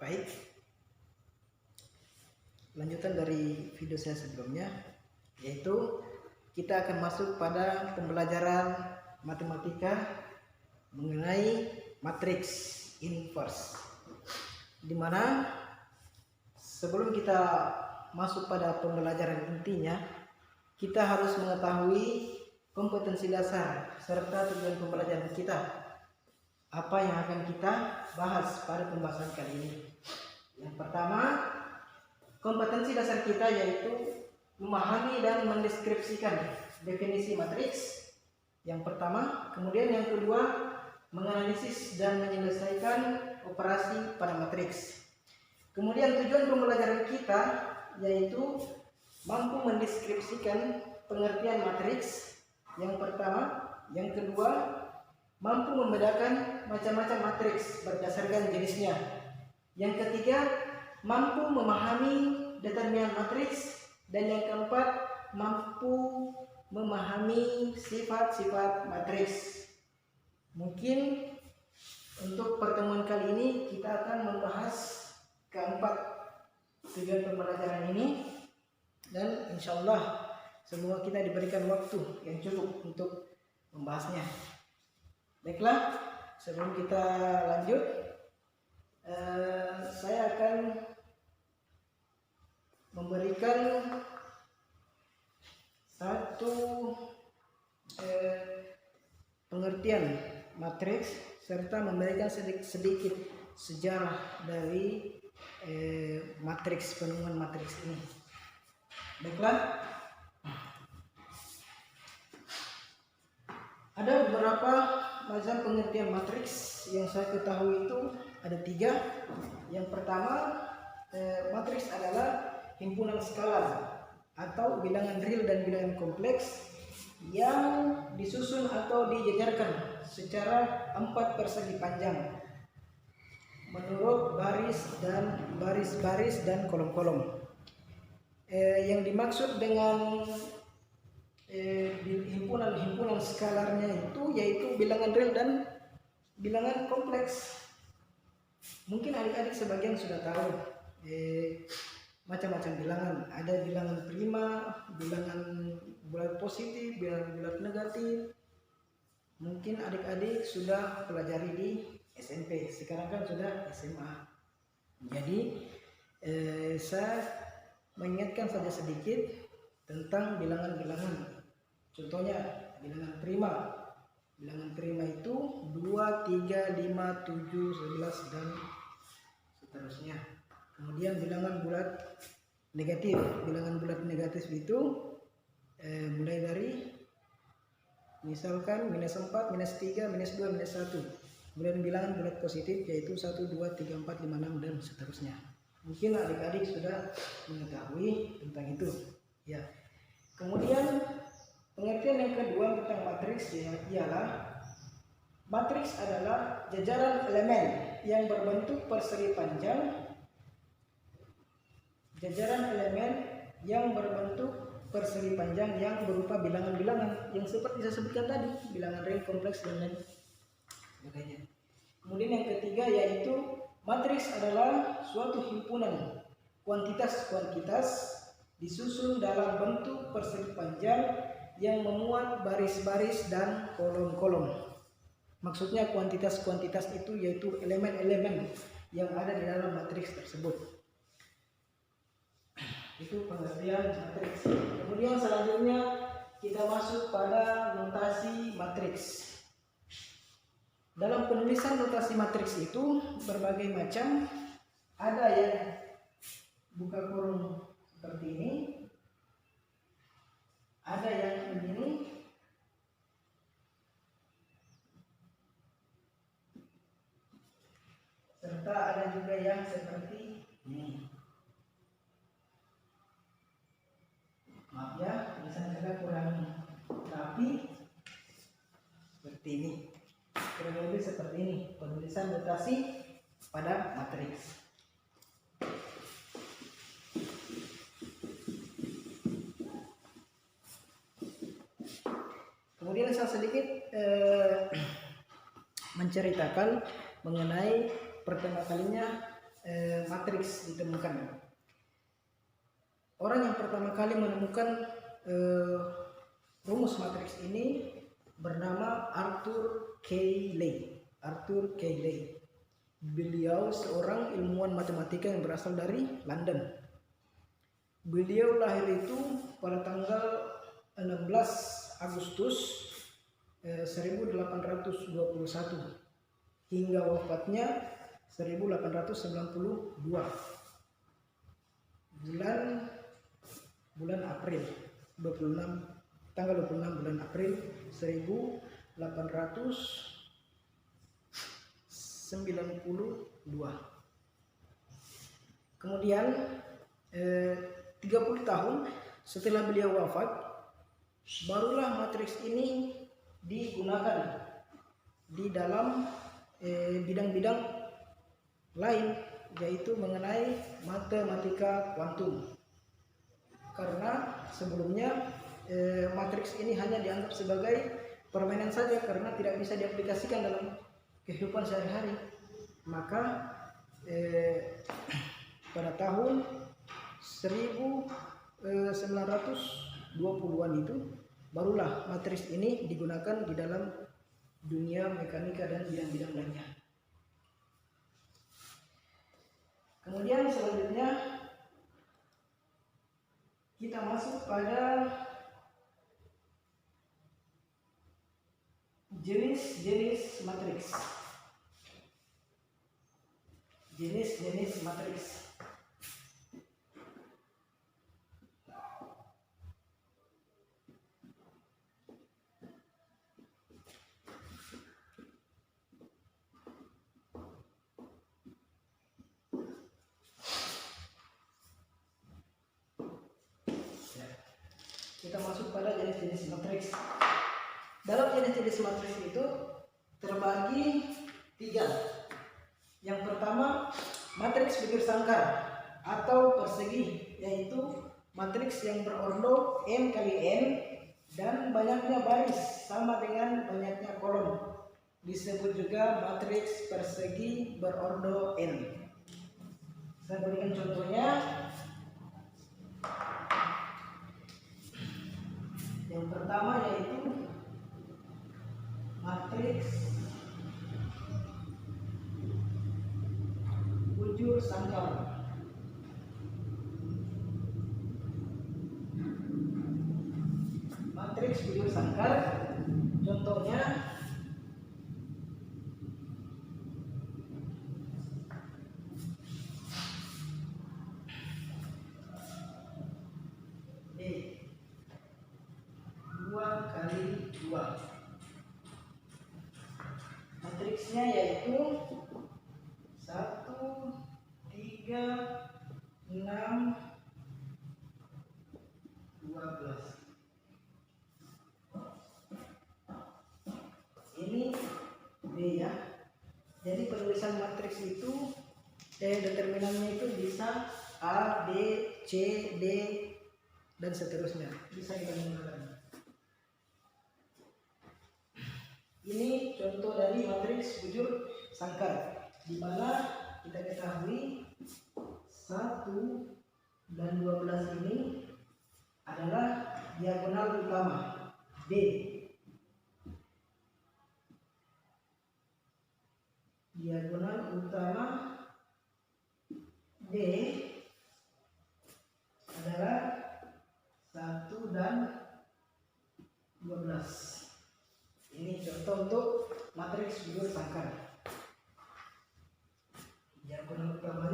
Baik, lanjutan dari video saya sebelumnya, yaitu kita akan masuk pada pembelajaran matematika mengenai matriks inverse, dimana sebelum kita masuk pada pembelajaran intinya, kita harus mengetahui kompetensi dasar serta tujuan pembelajaran kita. Apa yang akan kita bahas pada pembahasan kali ini? Yang pertama, kompetensi dasar kita yaitu memahami dan mendeskripsikan definisi matriks. Yang pertama, kemudian yang kedua, menganalisis dan menyelesaikan operasi pada matriks. Kemudian tujuan pembelajaran kita yaitu mampu mendeskripsikan pengertian matriks. Yang pertama, yang kedua, mampu membedakan macam-macam matriks berdasarkan jenisnya. Yang ketiga, mampu memahami determinan matriks. Dan yang keempat, mampu memahami sifat-sifat matriks. Mungkin untuk pertemuan kali ini kita akan membahas keempat tujuan pembelajaran ini, dan insya Allah semua kita diberikan waktu yang cukup untuk membahasnya. Baiklah, sebelum kita lanjut, saya akan memberikan satu pengertian matriks serta memberikan sedikit sejarah dari matriks, penemuan matriks ini. Baiklah, ada beberapa macam pengertian matriks yang saya ketahui itu ada 3. Yang pertama, matriks adalah himpunan skalar atau bilangan real dan bilangan kompleks yang disusun atau dijajarkan secara 4 persegi panjang menurut baris-baris dan kolom-kolom. Yang dimaksud dengan himpunan skalarnya itu yaitu bilangan real dan bilangan kompleks. Mungkin adik-adik sebagian sudah tahu macam-macam bilangan. Ada bilangan prima, bilangan bulat positif, bilangan bulat negatif. Mungkin adik-adik sudah pelajari di SMP, sekarang kan sudah SMA. Jadi saya mengingatkan saja sedikit tentang bilangan-bilangan. Contohnya bilangan prima. Bilangan prima itu 2, 3, 5, 7, 11 dan seterusnya. Kemudian bilangan bulat negatif. Bilangan bulat negatif itu mulai dari misalkan minus 4, minus 3, minus 2, minus 1. Kemudian bilangan bulat positif yaitu 1, 2, 3, 4, 5, 6 dan seterusnya. Mungkin adik-adik sudah mengetahui tentang itu. Ya. Kemudian pengertian yang kedua tentang matriks ialah matriks adalah jajaran elemen yang berbentuk persegi panjang. Jajaran elemen yang berbentuk persegi panjang yang berupa bilangan-bilangan yang seperti saya sebutkan tadi, bilangan real, kompleks dan lain sebagainya. Kemudian yang ketiga yaitu matriks adalah suatu himpunan kuantitas-kuantitas disusun dalam bentuk persegi panjang yang memuat baris-baris dan kolom-kolom. Maksudnya kuantitas-kuantitas itu yaitu elemen-elemen yang ada di dalam matriks tersebut. Itu pengertian matriks. Kemudian selanjutnya kita masuk pada notasi matriks. Dalam penulisan notasi matriks itu berbagai macam. Ada yang buka kurung seperti ini, ada yang begini, serta ada juga yang seperti ini. Maaf ya, tulisan saya kurang rapi. Seperti ini, kurang lebih seperti ini penulisan notasi pada matriks. Kemudian saya sedikit menceritakan mengenai pertama kalinya matriks ditemukan. Orang yang pertama kali menemukan rumus matriks ini bernama Arthur Cayley. Arthur Cayley. Beliau seorang ilmuwan matematika yang berasal dari London. Beliau lahir itu pada tanggal 16 Agustus 1821 hingga wafatnya 1892 bulan April 26 tanggal 26 bulan April 1892. Kemudian 30 tahun setelah beliau wafat, barulah matriks ini digunakan di dalam bidang-bidang lain, yaitu mengenai matematika kuantum. Karena sebelumnya matriks ini hanya dianggap sebagai permainan saja karena tidak bisa diaplikasikan dalam kehidupan sehari-hari. Maka pada tahun 1920-an itu barulah matriks ini digunakan di dalam dunia mekanika dan bidang-bidang lainnya. Kemudian selanjutnya kita masuk pada jenis-jenis matriks. Jenis-jenis matriks. Kita masuk pada jenis-jenis matriks. Dalam jenis-jenis matriks itu terbagi 3. Yang pertama, matriks figur sangkar atau persegi, yaitu matriks yang berordo n kali n dan banyaknya baris sama dengan banyaknya kolom. Disebut juga matriks persegi berordo n. Saya berikan contohnya. Yang pertama yaitu matriks bujur sangkar. Matriks bujur sangkar, contohnya D 2 kali 2. Matriksnya yaitu 1, 3, 6, 12. Ini D ya. Jadi penulisan matriks itu determinannya itu bisa A, B, C, D dan seterusnya. Bisa kita menggunakan. Ini contoh dari matriks bujur sangkar, di mana kita ketahui 1 dan 12 ini adalah diagonal utama D. Diagonal utama D adalah 1 dan 12. Ini contoh untuk matriks bujur sangkar. Diagonal utama